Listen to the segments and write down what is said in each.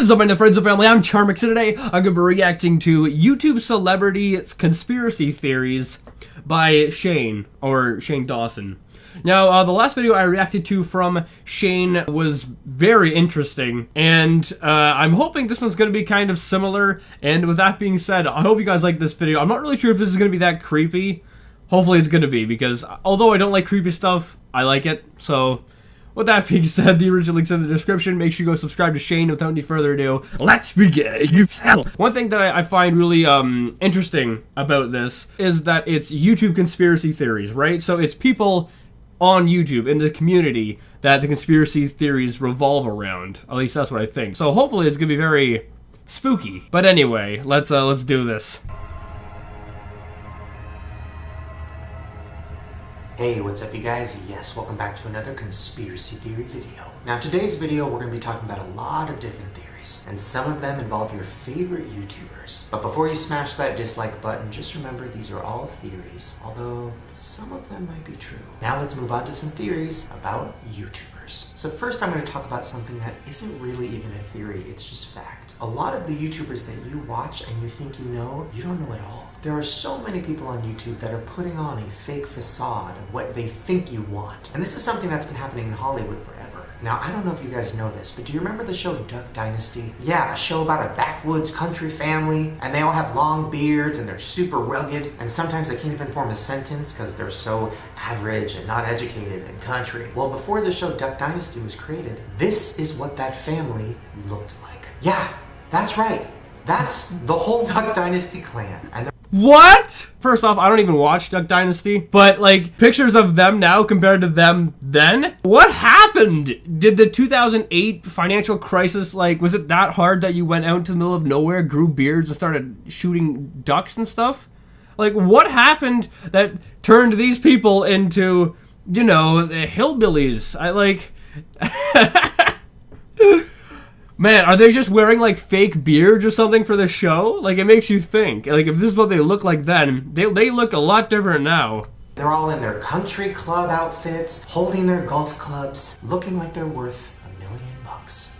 What is up, my friends and family? I'm Charmx, and today I'm going to be reacting to YouTube celebrity conspiracy theories by Shane Dawson. Now, the last video I reacted to from Shane was very interesting, and I'm hoping this one's going to be kind of similar. And with that being said, I hope you guys like this video. I'm not really sure if this is going to be that creepy. Hopefully it's going to be, because although I don't like creepy stuff, I like it. So, with that being said, the original link's in the description. Make sure you go subscribe to Shane. Without any further ado, let's begin. One thing that I find really interesting about this is that it's YouTube conspiracy theories, right? So it's people on YouTube in the community that the conspiracy theories revolve around. At least that's what I think. So hopefully it's gonna be very spooky. But anyway, let's do this. Hey, what's up you guys? Yes, welcome back to another conspiracy theory video. Now today's video we're going to be talking about a lot of different theories, and some of them involve your favorite YouTubers. But before you smash that dislike button, just remember these are all theories, although some of them might be true. Now let's move on to some theories about YouTubers. So first I'm going to talk about something that isn't really even a theory, it's just fact. A lot of the YouTubers that you watch and you think you don't know at all. There are so many people on YouTube that are putting on a fake facade of what they think you want. And this is something that's been happening in Hollywood forever. Now, I don't know if you guys know this, but do you remember the show Duck Dynasty? Yeah, a show about a backwoods country family, and they all have long beards and they're super rugged, and sometimes they can't even form a sentence because they're so average and not educated and country. Well, before the show Duck Dynasty was created, this is what that family looked like. Yeah, that's right. That's the whole Duck Dynasty clan. And what? First off, I don't even watch Duck Dynasty, but like pictures of them now compared to them then? What happened? Did the 2008 financial crisis, like, was it that hard that you went out into the middle of nowhere, grew beards, and started shooting ducks and stuff? Like, what happened that turned these people into, you know, hillbillies? Man, are they just wearing, like, fake beards or something for the show? Like, it makes you think. Like, if this is what they look like then, they look a lot different now. They're all in their country club outfits, holding their golf clubs, looking like they're worth $1 million.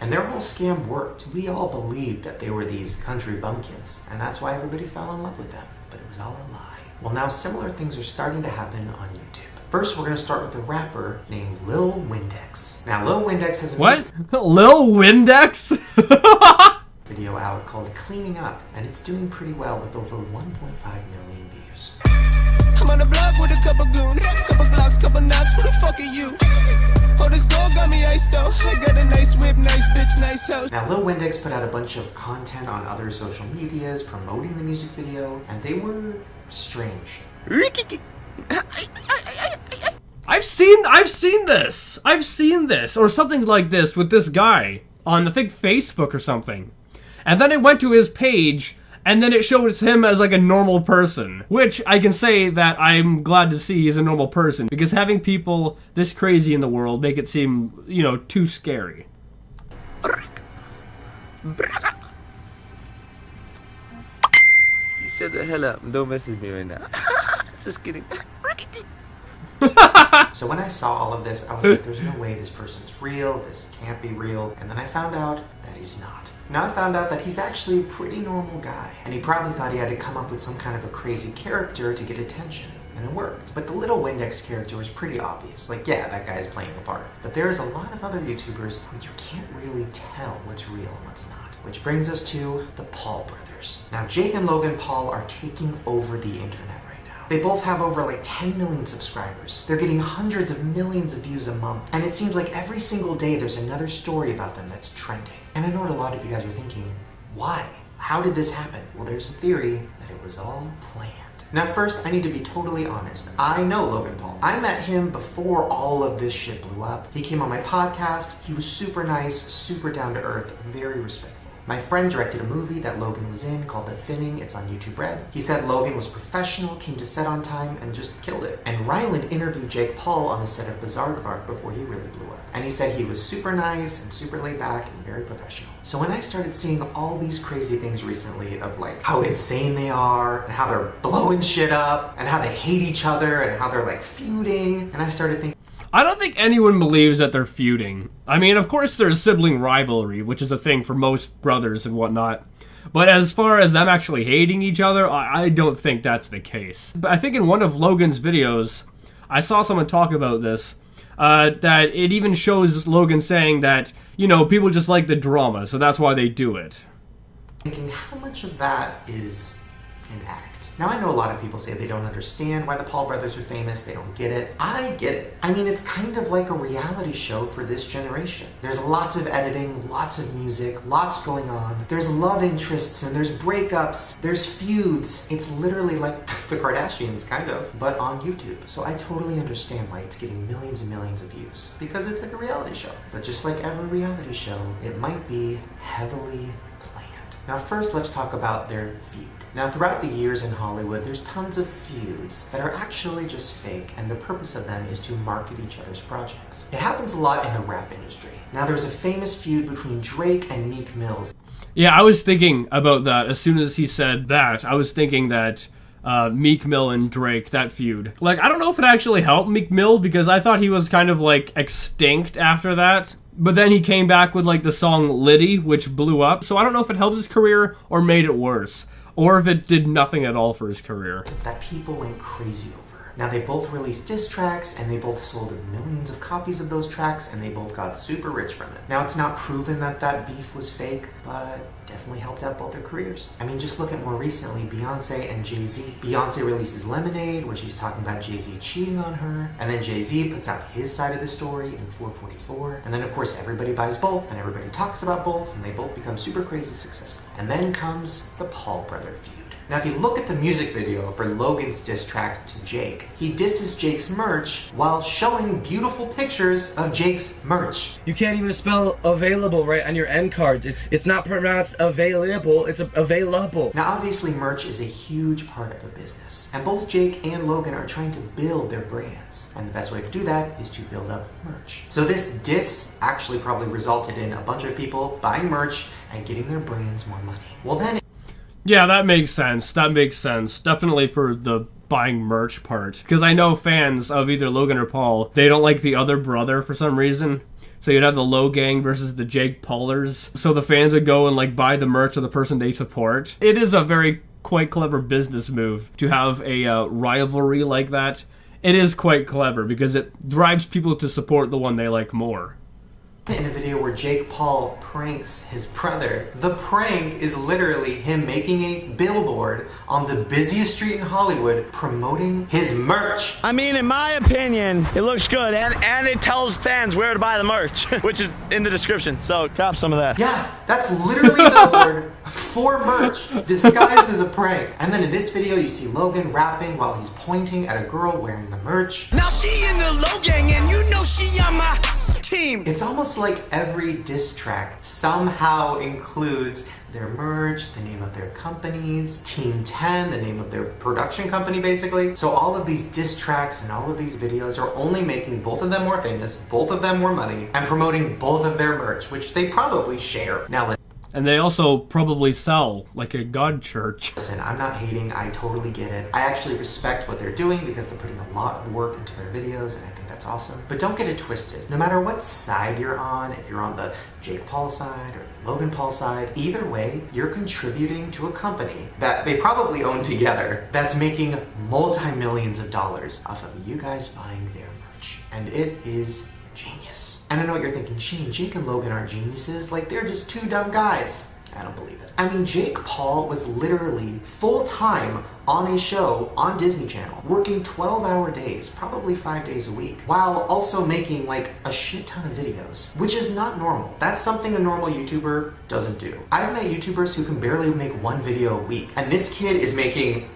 And their whole scam worked. We all believed that they were these country bumpkins, and that's why everybody fell in love with them. But it was all a lie. Well, now similar things are starting to happen on YouTube. First, we're going to start with a rapper named Lil Windex. Now, Lil Windex has a Lil Windex? video out called Cleaning Up, and it's doing pretty well with over 1.5 million views. I'm on the block with a couple goons, couple glocks, couple knots, who the fuck are you? Oh, this girl got me iced out. I got a nice whip, nice bitch, nice house. Now, Lil Windex put out a bunch of content on other social medias promoting the music video, and they were strange. I've seen this, or something like this with this guy on, I think, Facebook or something. And then it went to his page, and then it showed him as like a normal person, which I can say that I'm glad to see he's a normal person, because having people this crazy in the world make it seem, you know, too scary. You shut the hell up and don't message me right now. Just kidding. So when I saw all of this, I was like, there's no way this person's real, this can't be real, and then I found out that he's not. Now I found out that he's actually a pretty normal guy, and he probably thought he had to come up with some kind of a crazy character to get attention, and it worked. But the Little Windex character was pretty obvious, like, yeah, that guy is playing a part. But there's a lot of other YouTubers who you can't really tell what's real and what's not. Which brings us to the Paul brothers. Now Jake and Logan Paul are taking over the internet. They both have over like 10 million subscribers. They're getting hundreds of millions of views a month. And it seems like every single day there's another story about them that's trending. And I know what a lot of you guys are thinking, why? How did this happen? Well, there's a theory that it was all planned. Now first, I need to be totally honest. I know Logan Paul. I met him before all of this shit blew up. He came on my podcast. He was super nice, super down to earth, very respectful. My friend directed a movie that Logan was in called The Thinning. It's on YouTube Red. He said Logan was professional, came to set on time, and just killed it. And Ryland interviewed Jake Paul on the set of Bizarre before he really blew up. And he said he was super nice and super laid back and very professional. So when I started seeing all these crazy things recently of like how insane they are and how they're blowing shit up and how they hate each other and how they're like feuding, and I started thinking, I don't think anyone believes that they're feuding. I mean, of course there's sibling rivalry, which is a thing for most brothers and whatnot. But as far as them actually hating each other, I don't think that's the case. But I think in one of Logan's videos, I saw someone talk about this, that it even shows Logan saying that, you know, people just like the drama, so that's why they do it. Thinking how much of that is an act. Now I know a lot of people say they don't understand why the Paul brothers are famous, they don't get it. I get it. I mean, it's kind of like a reality show for this generation. There's lots of editing, lots of music, lots going on. There's love interests and there's breakups, there's feuds. It's literally like the Kardashians, kind of, but on YouTube. So I totally understand why it's getting millions and millions of views, because it's like a reality show. But just like every reality show, it might be heavily planned. Now first, let's talk about their feud. Now, throughout the years in Hollywood, there's tons of feuds that are actually just fake, and the purpose of them is to market each other's projects. It happens a lot in the rap industry. Now, there's a famous feud between Drake and Meek Mill. Yeah, I was thinking about that as soon as he said that. I was thinking that Meek Mill and Drake, that feud. Like, I don't know if it actually helped Meek Mill, because I thought he was kind of, like, extinct after that. But then he came back with, like, the song Liddy, which blew up. So I don't know if it helped his career or made it worse. Or if it did nothing at all for his career. That people went crazy over. Now, they both released diss tracks, and they both sold millions of copies of those tracks, and they both got super rich from it. Now, it's not proven that that beef was fake, but definitely helped out both their careers. I mean, just look at more recently, Beyonce and Jay-Z. Beyonce releases Lemonade, where she's talking about Jay-Z cheating on her, and then Jay-Z puts out his side of the story in 444, and then of course everybody buys both, and everybody talks about both, and they both become super crazy successful. And then comes the Paul brother feud. Now, if you look at the music video for Logan's diss track to Jake, he disses Jake's merch while showing beautiful pictures of Jake's merch. You can't even spell available right on your end cards. It's not pronounced available, it's available. Now, obviously, merch is a huge part of the business, and both Jake and Logan are trying to build their brands, and the best way to do that is to build up merch. So this diss actually probably resulted in a bunch of people buying merch and getting their brands more money. Well then, yeah, that makes sense. That makes sense. Definitely for the buying merch part. Because I know fans of either Logan or Paul, they don't like the other brother for some reason. So you'd have the Low Gang versus the Jake Paulers. So the fans would go and like buy the merch of the person they support. It is a very quite clever business move to have a rivalry like that. It is quite clever because it drives people to support the one they like more. in a video where Jake Paul pranks his brother. The prank is literally him making a billboard on the busiest street in Hollywood promoting his merch. I mean, in my opinion, it looks good, and it tells fans where to buy the merch, which is in the description, so cop some of that. Yeah, that's literally a billboard for merch disguised as a prank. And then in this video, you see Logan rapping while he's pointing at a girl wearing the merch. Now she in the low gang, and you know she on my team. It's almost like every diss track somehow includes their merch, the name of their companies, Team 10, the name of their production company, basically. So all of these diss tracks and all of these videos are only making both of them more famous, both of them more money, and promoting both of their merch, which they probably share. Now, and they also probably sell, like a god church. listen, I'm not hating, I totally get it. I actually respect what they're doing because they're putting a lot of work into their videos, and I think that's awesome. But don't get it twisted. No matter what side you're on, if you're on the Jake Paul side or Logan Paul side, either way, you're contributing to a company that they probably own together that's making multi-millions of dollars off of you guys buying their merch. And it is genius. And I know what you're thinking, Shane, Jake and Logan aren't geniuses, like they're just two dumb guys. I don't believe it. I mean, Jake Paul was literally full-time on a show on Disney Channel, working 12-hour days, probably 5 days a week, while also making like a shit ton of videos, which is not normal. That's something a normal YouTuber doesn't do. I've met YouTubers who can barely make one video a week, and this kid is making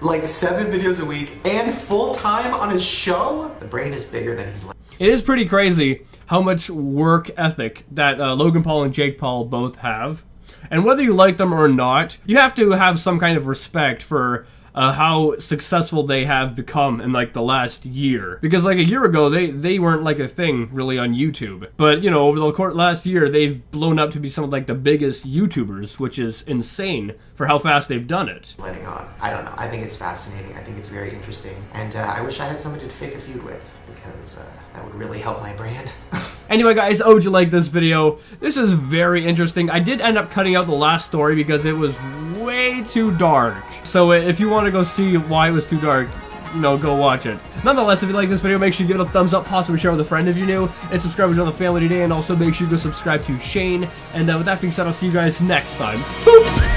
like 7 videos a week and full-time on his show? The brain is bigger than he's like. It is pretty crazy how much work ethic that Logan Paul and Jake Paul both have. And whether you like them or not, you have to have some kind of respect for how successful they have become in like the last year. Because like a year ago, they weren't like a thing really on YouTube. But you know, over the last year, they've blown up to be some of like the biggest YouTubers, which is insane for how fast they've done it. Letting on. I don't know. I think it's fascinating. I think it's very interesting. And I wish I had somebody to fake a feud with, because that would really help my brand. Anyway guys, I hope you liked this video. This is very interesting. I did end up cutting out the last story because it was way too dark. So if you want to go see why it was too dark, you know, go watch it. Nonetheless, if you like this video, make sure you give it a thumbs up, possibly share with a friend if you're new, and subscribe to the family today, and also make sure you go subscribe to Shane. And with that being said, I'll see you guys next time. Boop!